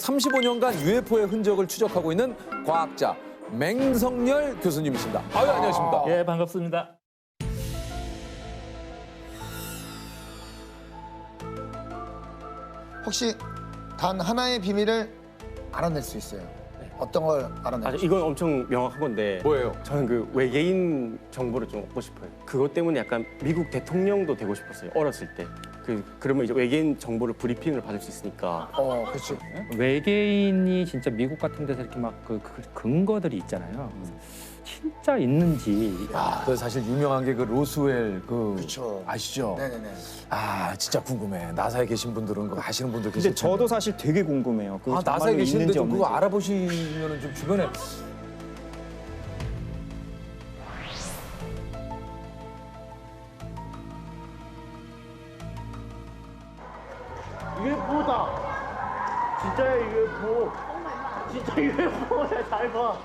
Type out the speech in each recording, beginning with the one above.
35년간 UFO의 흔적을 추적하고 있는 과학자 맹성열 교수님이십니다. 아유, 안녕하십니까? 예, 반갑습니다. 혹시 단 하나의 비밀을 알아낼 수 있어요? 어떤 걸 아, 알아낼 수 이건 엄청 명확한 건데 뭐예요? 저는 그 외계인 정보를 좀 얻고 싶어요. 그것 때문에 약간 미국 대통령도 되고 싶었어요. 어렸을 때. 그러면 이제 외계인 정보를 브리핑을 받을 수 있으니까. 그렇지. 외계인이 진짜 미국 같은 데서 이렇게 막 그 근거들이 있잖아요. 진짜 있는지. 그 사실 유명한 게 그 로스웰 그렇죠. 아시죠? 네네네. 아, 진짜 궁금해. 나사에 계신 분들은 그거 아시는 분들 근데 계실 텐데. 저도 사실 되게 궁금해요. 그거 나사에 정말로 계시는데 있는지 좀 그거 없는지. 알아보시면 좀 주변에 UFO다. 진짜야 UFO. 진짜 UFO야. 잘 봐.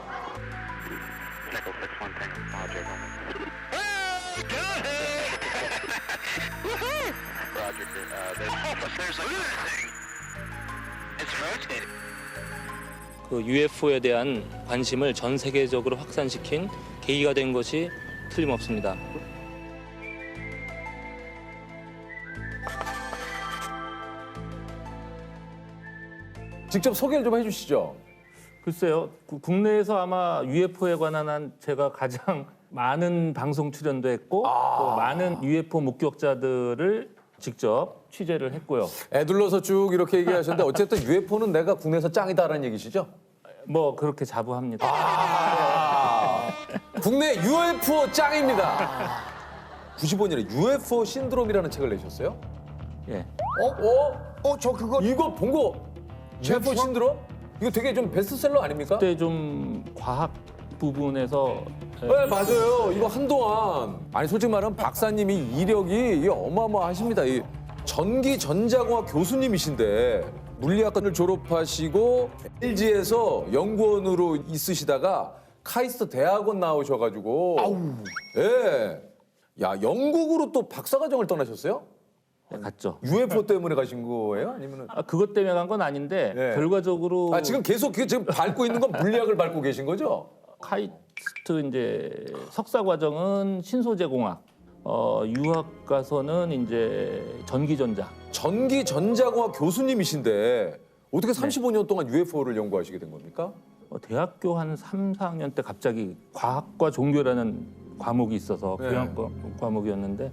그 UFO에 대한 관심을 전 세계적으로 확산시킨 계기가 된 것이 틀림없습니다. 직접 소개를 좀 해주시죠. 글쎄요, 국내에서 아마 UFO에 관한 한 제가 가장 많은 방송 출연도 했고 또 많은 UFO 목격자들을 직접 취재를 했고요. 애둘러서 쭉 이렇게 얘기하셨는데 어쨌든 UFO는 내가 국내에서 짱이다라는 얘기시죠? 뭐 그렇게 자부합니다. 국내 UFO 짱입니다. 95년에 UFO 신드롬이라는 책을 내셨어요? 예. 저 그거 이거 본 거 UFO 신드롬? 이거 되게 좀 베스트셀러 아닙니까? 그때 좀 과학 부분에서 네, 맞아요. 이거 한동안 아니 솔직히 말하면 박사님이 이력이 이게 어마어마하십니다. 이 전기전자공학 교수님이신데 물리학과를 졸업하시고 LG에서 연구원으로 있으시다가 카이스트 대학원 나오셔가지고 예, 야 영국으로 또 박사과정을 떠나셨어요? 갔죠. UFO 때문에 가신 거예요? 아니면은 그것 때문에 간 건 아닌데 네. 결과적으로 지금 계속 지금 밟고 있는 건 물리학을 밟고 계신 거죠? 카이스트 이제 석사 과정은 신소재공학, 유학 가서는 이제 전기전자. 전기전자공학 교수님이신데 어떻게 35년 동안 UFO를 연구하시게 된 겁니까? 대학교 한 3, 4학년 때 갑자기 과학과 종교라는 과목이 있어서 네. 교양과 과목이었는데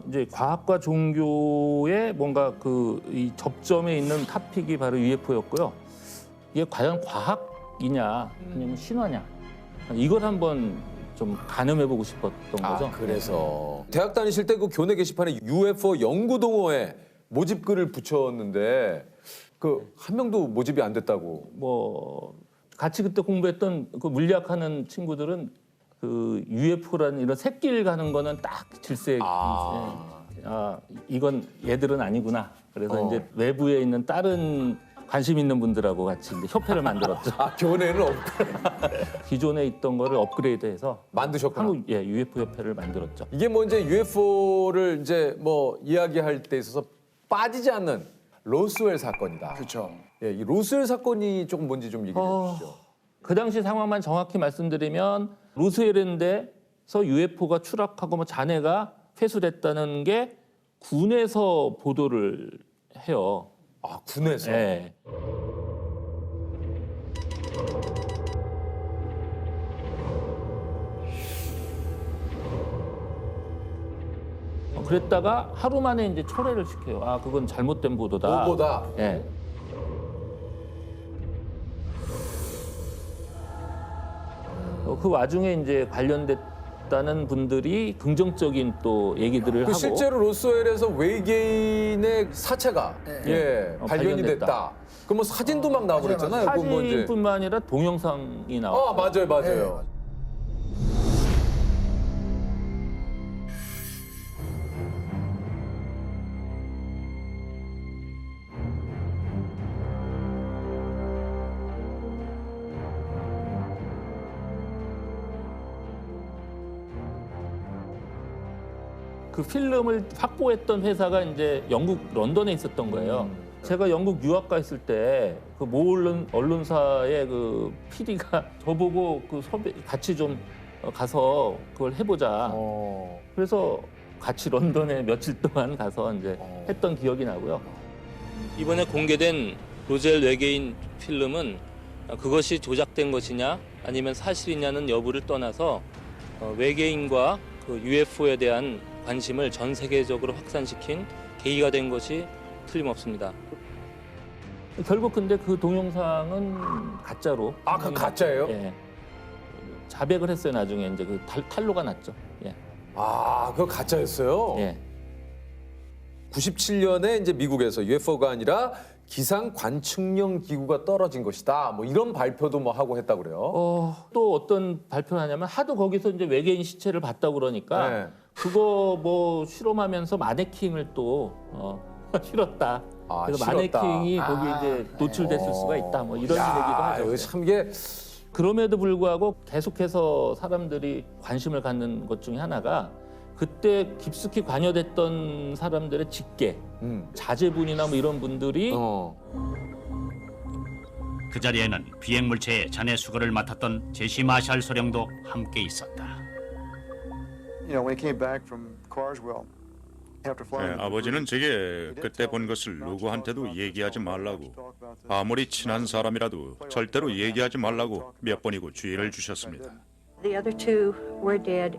이제 과학과 종교의 뭔가 이 접점에 있는 토픽이 바로 UFO였고요. 이게 과연 과학이냐 아니면 신화냐 이걸 한번 좀 가늠해보고 싶었던 거죠. 그래서 대학 다니실 때 그 교내 게시판에 UFO 연구동호회 모집글을 붙였는데 그 한 명도 모집이 안 됐다고. 뭐 같이 그때 공부했던 그 물리학하는 친구들은 그 UFO라는 이런 새길 가는 거는 딱 질색. 이건 얘들은 아니구나. 그래서 이제 외부에 있는 다른 관심 있는 분들하고 같이 이제 협회를 만들었죠. 교내는 없고 기존에 있던 거를 업그레이드해서 만드셨구나. 한국 UFO 협회를 만들었죠. 이게 뭐 이제 UFO를 이제 뭐 이야기할 때 있어서 빠지지 않는 로스웰 사건이다. 그렇죠. 예, 이 로스웰 사건이 조금 뭔지 좀 얘기해 주시죠. 그 당시 상황만 정확히 말씀드리면 로스웰랜드에서 UFO가 추락하고 뭐 잔해가 회수됐다는 게 군에서 보도를 해요. 군에서. 네. 그랬다가 하루 만에 이제 철회를 시켜요. 그건 잘못된 보도다. 보다. 예. 그 와중에 이제 관련됐다는 분들이 긍정적인 또 얘기들을 하고 실제로 로스웰에서 외계인의 사체가 발견이 발견됐다. 됐다. 그럼 뭐 사진도 막 나오고 그랬잖아요. 그거 뭐 이제. 사진뿐만 아니라 동영상이 나와. 맞아요. 그 필름을 확보했던 회사가 이제 영국 런던에 있었던 거예요. 제가 영국 유학가 있을 때 그 모 언론사의 그 PD가 저보고 그 섭외 같이 좀 가서 그걸 해보자. 그래서 같이 런던에 며칠 동안 가서 이제 했던 기억이 나고요. 이번에 공개된 로젤 외계인 필름은 그것이 조작된 것이냐 아니면 사실이냐는 여부를 떠나서 외계인과 그 UFO에 대한 관심을 전 세계적으로 확산시킨 계기가 된 것이 틀림없습니다. 결국 근데 그 동영상은 가짜로. 아, 그 가짜예요? 예. 자백을 했어요. 나중에 이제 그 탄로가 났죠. 예. 아, 그거 가짜였어요? 예. 97년에 이제 미국에서 UFO가 아니라 기상 관측용 기구가 떨어진 것이다. 뭐 이런 발표도 뭐 하고 했다고 그래요. 또 어떤 발표를 하냐면 하도 거기서 이제 외계인 시체를 봤다고 그러니까 네. 그거 뭐 실험하면서 마네킹을 또 실었다. 아, 그래서 실었다. 마네킹이 거기 이제 노출됐을 수가 있다. 뭐 이런 얘기도 하죠. 이거 참 이게 그럼에도 불구하고 계속해서 사람들이 관심을 갖는 것 중에 하나가 그때 깊숙이 관여됐던 사람들의 직계, 자제분이나 뭐 이런 분들이 그 자리에는 비행물체의 잔해 수거를 맡았던 제시 마샬 소령도 함께 있었다. 아버지는 제게 그때 본 것을 누구한테도 얘기하지 말라고, 아무리 친한 사람이라도 절대로 얘기하지 말라고 몇 번이고 주의를 주셨습니다.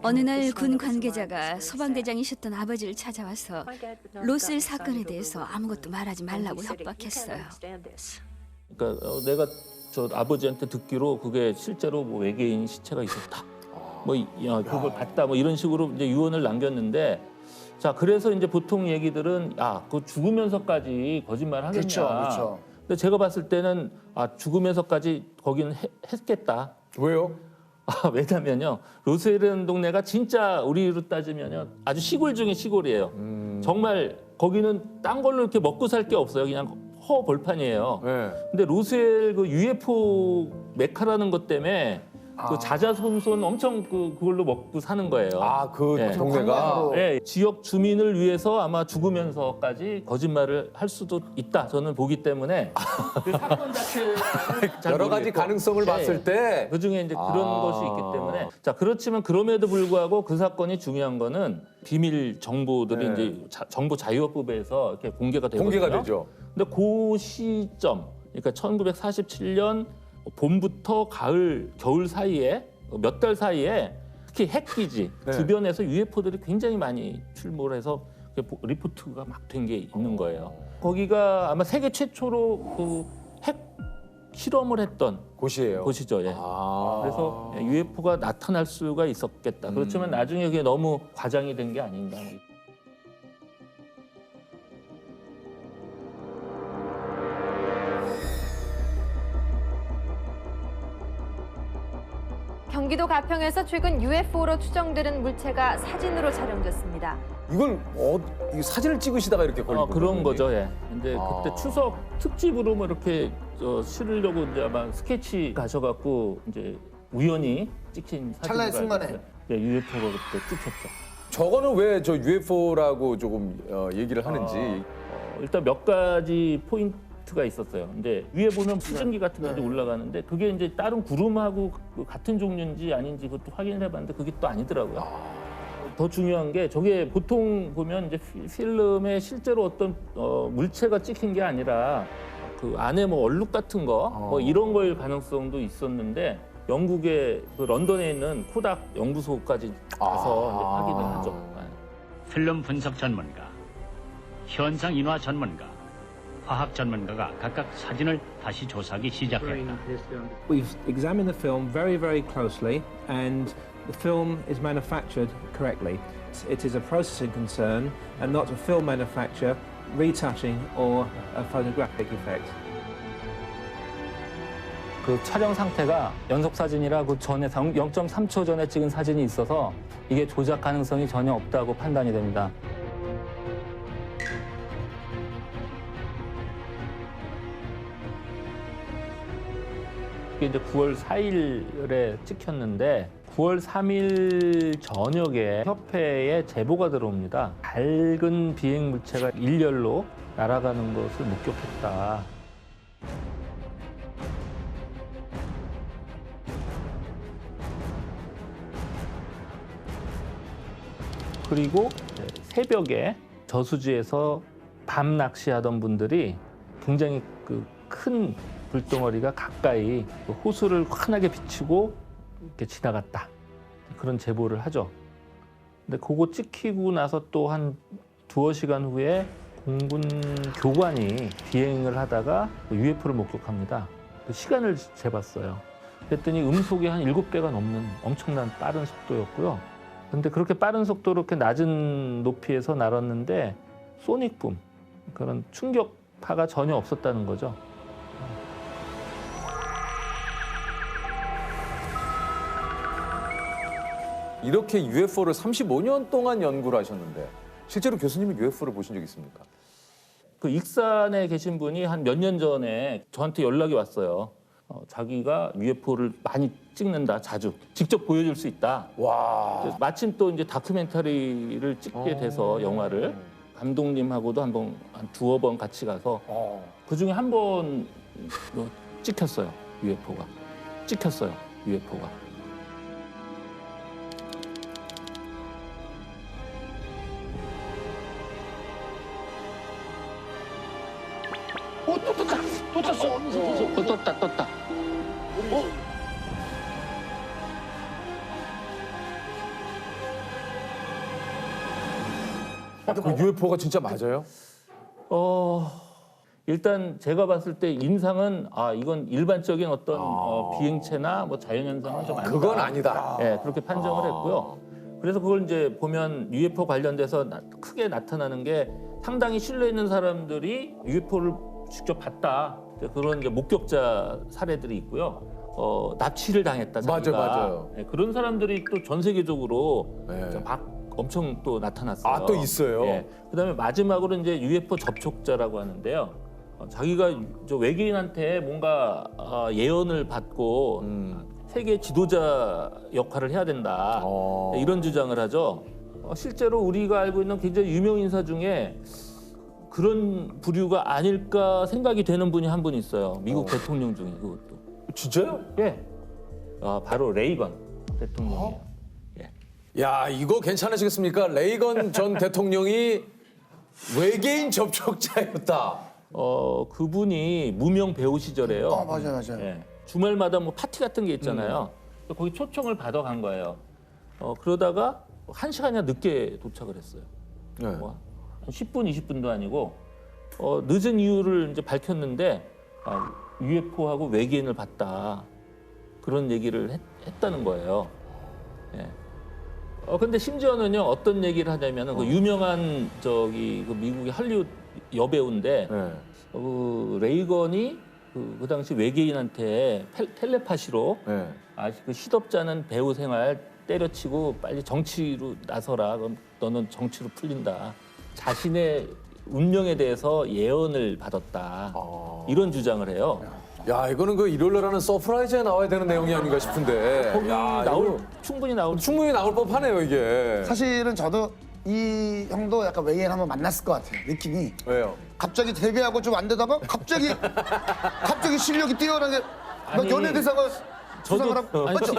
어느 날 군 관계자가 소방대장이셨던 아버지를 찾아와서 로셀 사건에 대해서 아무것도 말하지 말라고 협박했어요. 그러니까 내가 저 아버지한테 듣기로 그게 실제로 뭐 외계인 시체가 있었다. 뭐 그걸 봤다. 뭐 이런 식으로 이제 유언을 남겼는데 자 그래서 이제 보통 얘기들은 그 죽으면서까지 거짓말 하겠냐. 그렇죠. 근데 제가 봤을 때는 죽으면서까지 거기는 했겠다. 왜요? 왜냐면요 로셀이라는 동네가 진짜 우리로 따지면요 아주 시골 중에 시골이에요. 정말 거기는 딴 걸로 이렇게 먹고 살 게 없어요. 그냥 허벌판이에요. 네. 근데 로셀 그 UFO 메카라는 것 때문에 그 자자손손 엄청 그걸로 먹고 사는 거예요. 그 네. 동네가 네, 지역 주민을 위해서 아마 죽으면서까지 거짓말을 할 수도 있다. 저는 보기 때문에 그 사건 자체를 잘 여러 가지 모르겠고. 가능성을 네. 봤을 때 그 중에 이제 그런 것이 있기 때문에 자 그렇지만 그럼에도 불구하고 그 사건이 중요한 거는 비밀 정보들이 네. 이제 정보 자유화법에서 이렇게 공개가 되거든요. 공개가 되죠. 근데 그 시점, 그러니까 1947년 봄부터 겨울 사이에 몇 달 사이에 특히 핵기지 네. 주변에서 UFO들이 굉장히 많이 출몰해서 리포트가 막 된 게 있는 거예요. 거기가 아마 세계 최초로 그 핵 실험을 했던 곳이에요. 곳이죠. 예. 그래서 UFO가 나타날 수가 있었겠다. 그렇지만 나중에 그게 너무 과장이 된 게 아닌가. 경기도 가평에서 최근 UFO로 추정되는 물체가 사진으로 촬영됐습니다. 이걸 이 사진을 찍으시다가 이렇게 걸린 그런 거죠. 예. 근데 그때 추석 특집으로 뭐 이렇게 실으려고 이제 아마 스케치 가셔갖고 이제 우연히 찍힌 사진. 찰나의 순간에. 예, UFO가 그때 찍혔죠. 저거는 왜 저 UFO라고 조금 얘기를 하는지. 일단 몇 가지 포인트가 있었어요. 근데 위에 보면 수증기 같은 게 이제 올라가는데 그게 이제 다른 구름하고 같은 종류인지 아닌지 그것도 확인을 해봤는데 그게 또 아니더라고요. 더 중요한 게 저게 보통 보면 이제 필름에 실제로 어떤 물체가 찍힌 게 아니라 그 안에 뭐 얼룩 같은 거 뭐 이런 거일 가능성도 있었는데 영국의 그 런던에 있는 코닥 연구소까지 가서 이제 확인을 하죠. 필름 분석 전문가, 현상 인화 전문가, 화학 전문가가 각각 사진을 다시 조사하기 시작했다. We've examined the film very, very closely, and the film is manufactured correctly. It is a processing concern and not a film manufacture, retouching or a photographic effect. 그 촬영 상태가 연속 사진이라 그 전에 0.3초 전에 찍은 사진이 있어서 이게 조작 가능성이 전혀 없다고 판단이 됩니다. 이게 이제 9월 4일에 찍혔는데 9월 3일 저녁에 협회에 제보가 들어옵니다. 밝은 비행 물체가 일렬로 날아가는 것을 목격했다. 그리고 새벽에 저수지에서 밤 낚시하던 분들이 굉장히 그 큰 불덩어리가 가까이 그 호수를 환하게 비추고 이렇게 지나갔다. 그런 제보를 하죠. 근데 그거 찍히고 나서 또 한 두어 시간 후에 공군 교관이 비행을 하다가 UFO를 목격합니다. 그 시간을 재봤어요. 그랬더니 음속이 한 7배가 넘는 엄청난 빠른 속도였고요. 근데 그렇게 빠른 속도로 이렇게 낮은 높이에서 날았는데 소닉붐, 그런 충격파가 전혀 없었다는 거죠. 이렇게 UFO를 35년 동안 연구를 하셨는데 실제로 교수님은 UFO를 보신 적 있습니까? 그 익산에 계신 분이 한 몇 년 전에 저한테 연락이 왔어요. 자기가 UFO를 많이 찍는다, 자주. 직접 보여줄 수 있다. 와. 마침 또 이제 다큐멘터리를 찍게 돼서 영화를 감독님하고도 한 두어 번 같이 가서 그 중에 한 번 찍혔어요. UFO가. 찍혔어요. UFO가. 떴다. 그 UFO가 진짜 맞아요? 일단 제가 봤을 때 인상은 이건 일반적인 어떤 비행체나 뭐 자연현상은 좀 아니다. 그건 아니다. 네, 그렇게 판정을 했고요. 그래서 그걸 이제 보면 UFO 관련돼서 크게 나타나는 게 상당히 신뢰 있는 사람들이 UFO를 직접 봤다. 그런 이제 목격자 사례들이 있고요. 납치를 당했다. 자기가. 맞아요. 네, 그런 사람들이 또 전 세계적으로 네. 엄청 또 나타났어요. 또 있어요? 네. 그다음에 마지막으로 이제 UFO 접촉자라고 하는데요. 자기가 저 외계인한테 뭔가 예언을 받고 세계 지도자 역할을 해야 된다. 이런 주장을 하죠. 실제로 우리가 알고 있는 굉장히 유명 인사 중에 그런 부류가 아닐까 생각이 되는 분이 한 분 있어요. 미국 대통령 중에 그것도. 진짜요? 예. 바로 레이건 대통령이에요. 야, 이거 괜찮으시겠습니까? 레이건 전 대통령이 외계인 접촉자였다. 그분이 무명 배우 시절에요. 맞아요. 예. 주말마다 뭐 파티 같은 게 있잖아요. 거기 초청을 받아간 거예요. 그러다가 1시간이나 늦게 도착을 했어요. 네. 뭐, 한 10분, 20분도 아니고 늦은 이유를 이제 밝혔는데 UFO하고 외계인을 봤다. 그런 얘기를 했다는 거예요. 예. 근데 심지어는요 어떤 얘기를 하냐면은 그 유명한 그 미국의 할리우드 여배우인데 그 레이건이 그 당시 외계인한테 텔레파시로 그 시덥잖은 배우 생활 때려치고 빨리 정치로 나서라. 그럼 너는 정치로 풀린다. 자신의 운명에 대해서 예언을 받았다. 이런 주장을 해요. 야, 이거는 그 일요일날 하는 서프라이즈에 나와야 되는 내용이 아닌가 싶은데. 거기 이거 충분히 나올 법하네요, 이게. 사실은 저도 이 형도 약간 외계인 한번 만났을 것 같아요. 느낌이. 왜요? 갑자기 데뷔하고 좀 안 되다가 갑자기 실력이 뛰어나게 막 연예대사가 수상을 하고 맞죠?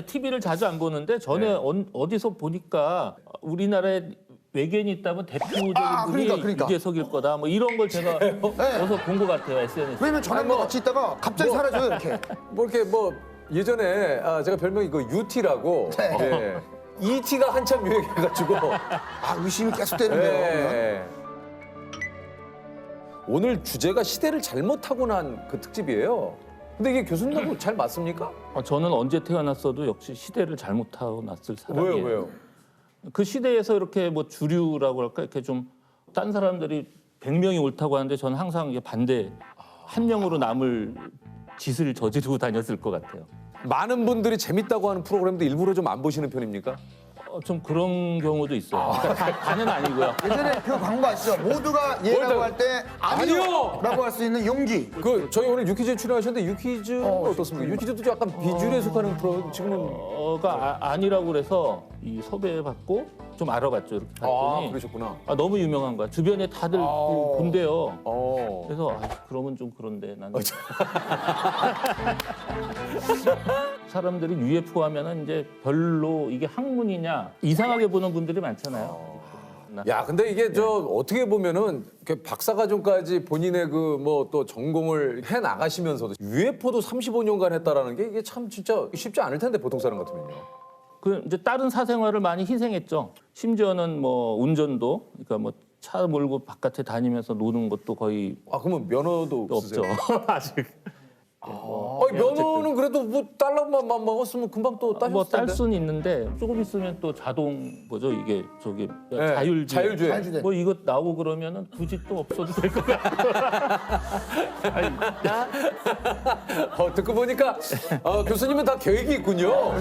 TV를 자주 안 보는데 전에 어디서 보니까 우리나라에 외계인이 있다면 대표적인 분이 그러니까. 유재석일 거다. 뭐 이런 걸 제가 어디서 본 것 같아요, SNS. 왜냐면 저랑 같이 있다가 갑자기 사라져요, 이렇게. 예전에 제가 별명이 그 UT라고. 예. ET가 한참 유행해가지고. 의심이 계속 되는데요. 오늘 주제가 시대를 잘못 타고난 그 특집이에요. 근데 이게 교수님하고 잘 맞습니까? 저는 언제 태어났어도 역시 시대를 잘못 타고났을 사람이에요. 왜요? 그 시대에서 이렇게 뭐 주류라고 할까 이렇게 좀 딴 사람들이 100명이 옳다고 하는데 저는 항상 이게 반대 한 명으로 남을 짓을 저지르고 다녔을 것 같아요. 많은 분들이 재밌다고 하는 프로그램도 일부러 좀 안 보시는 편입니까? 좀 그런 경우도 있어요. 그러니까 다는 아니고요. 예전에 그 광고 아시죠? 모두가 예라고 할 때 아니요! 라고 할 수 있는 용기. 저희 오늘 유퀴즈에 출연하셨는데 유퀴즈는 어떻습니까? 유퀴즈도 약간 비주류에 속하는 프로 지금은 아니라고 그래서 이 섭외받고 좀 알아봤죠. 이렇게 봤더니 그러셨구나. 너무 유명한 거야. 주변에 다들 본대요. 그래서 그러면 좀 그런데 나는 사람들이 UFO 하면은 이제 별로 이게 학문이냐 이상하게 보는 분들이 많잖아요. 야, 근데 이게 저 어떻게 보면은 이렇게 박사과정까지 본인의 그 뭐 또 전공을 해 나가시면서도 UFO도 35년간 했다라는 게 이게 참 진짜 쉽지 않을 텐데 보통 사람 같으면요. 그 이제 다른 사생활을 많이 희생했죠. 심지어는 뭐 운전도, 그러니까 뭐 차 몰고 바깥에 다니면서 노는 것도 거의 아, 그러면 면허도 없죠. 없으세요? 아직. 아니, 면허는 그래도 뭐 달러만 먹었으면 금방 또 따셨을 뭐 딸 텐데. 수는 있는데 조금 있으면 또 자동 뭐죠 이게 저기 자율주행. 자율주행. 뭐 이거 나오고 그러면은 굳이 또 없어도 될 것 같고. 듣고 보니까 교수님은 다 계획이 있군요.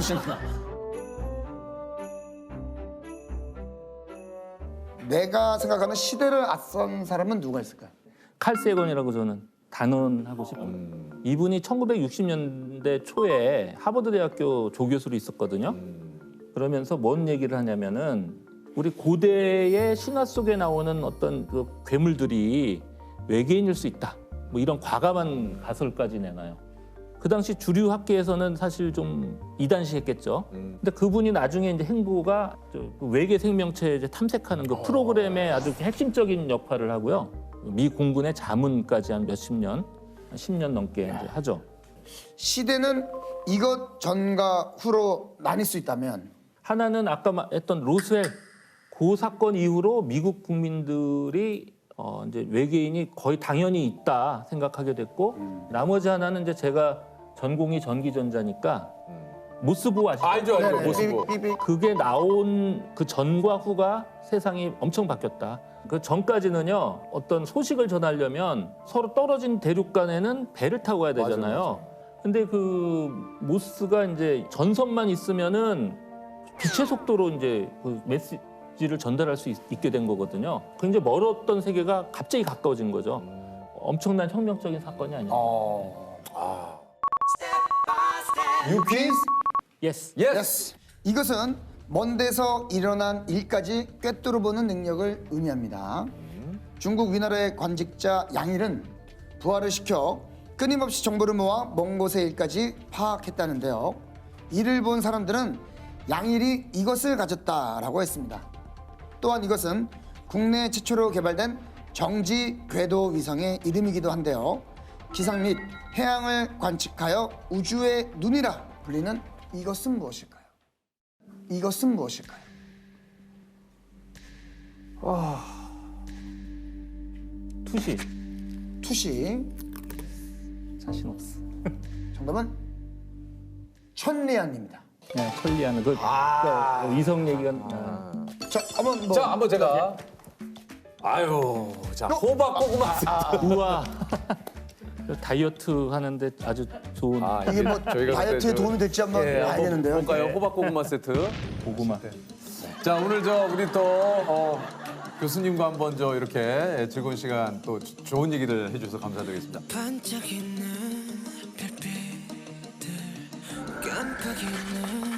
내가 생각하는 시대를 앞선 사람은 누가 있을까요? 칼 세건이라고 저는 단언하고 싶어요. 이분이 1960년대 초에 하버드 대학교 조교수로 있었거든요. 그러면서 뭔 얘기를 하냐면은 우리 고대의 신화 속에 나오는 어떤 그 괴물들이 외계인일 수 있다. 뭐 이런 과감한 가설까지 내놔요. 그 당시 주류 학계에서는 사실 좀 이단시했겠죠. 근데 그분이 나중에 이제 행보가 그 외계 생명체 이제 탐색하는 그 프로그램의 아주 핵심적인 역할을 하고요. 미 공군의 자문까지 한 몇십 년, 10년 넘게 이제 하죠. 시대는 이것 전과 후로 나뉠 수 있다면 하나는 아까 했던 로스웰 그 사건 이후로 미국 국민들이 이제 외계인이 거의 당연히 있다 생각하게 됐고 나머지 하나는 이제 제가 전공이 전기전자니까 모스보 아시죠? 알죠, 모스보. 그게 나온 그 전과 후가 세상이 엄청 바뀌었다. 그 전까지는요 어떤 소식을 전하려면 서로 떨어진 대륙 간에는 배를 타고 가야 되잖아요. 근데 그 모스가 이제 전선만 있으면은 빛의 속도로 이제 그 메시지를 전달할 수 있게 된 거거든요. 굉장히 멀었던 세계가 갑자기 가까워진 거죠. 엄청난 혁명적인 사건이 아니에요. You please? Yes. Yes. 이것은 먼 데서 일어난 일까지 꿰뚫어보는 능력을 의미합니다. 중국 위나라의 관직자 양일은 부하를 시켜 끊임없이 정보를 모아 먼 곳의 일까지 파악했다는데요. 이를 본 사람들은 양일이 이것을 가졌다라고 했습니다. 또한 이것은 국내 최초로 개발된 정지 궤도 위성의 이름이기도 한데요. 기상 및 해양을 관측하여 우주의 눈이라 불리는 이것은 무엇일까요? 이것은 무엇일까요? 투시. 투시. 자신 없어. 정답은 천리안입니다. 네, 천리안은 그 위성 얘기가 자, 한번 뭐. 자, 한번 제가. 아유, 자, 호박고구마 세트. 우와. 다이어트 하는데 아주 좋은 이게 뭐 저희가 다이어트에 그때 도움이 될지 한번 한번 알겠는데요. 볼까요? 호박고구마 세트. 고구마. 자, 오늘 우리 또 교수님과 한번 이렇게 즐거운 시간 또 좋은 얘기들 해주셔서 감사드리겠습니다. 반짝이는 별빛들 깜빡이는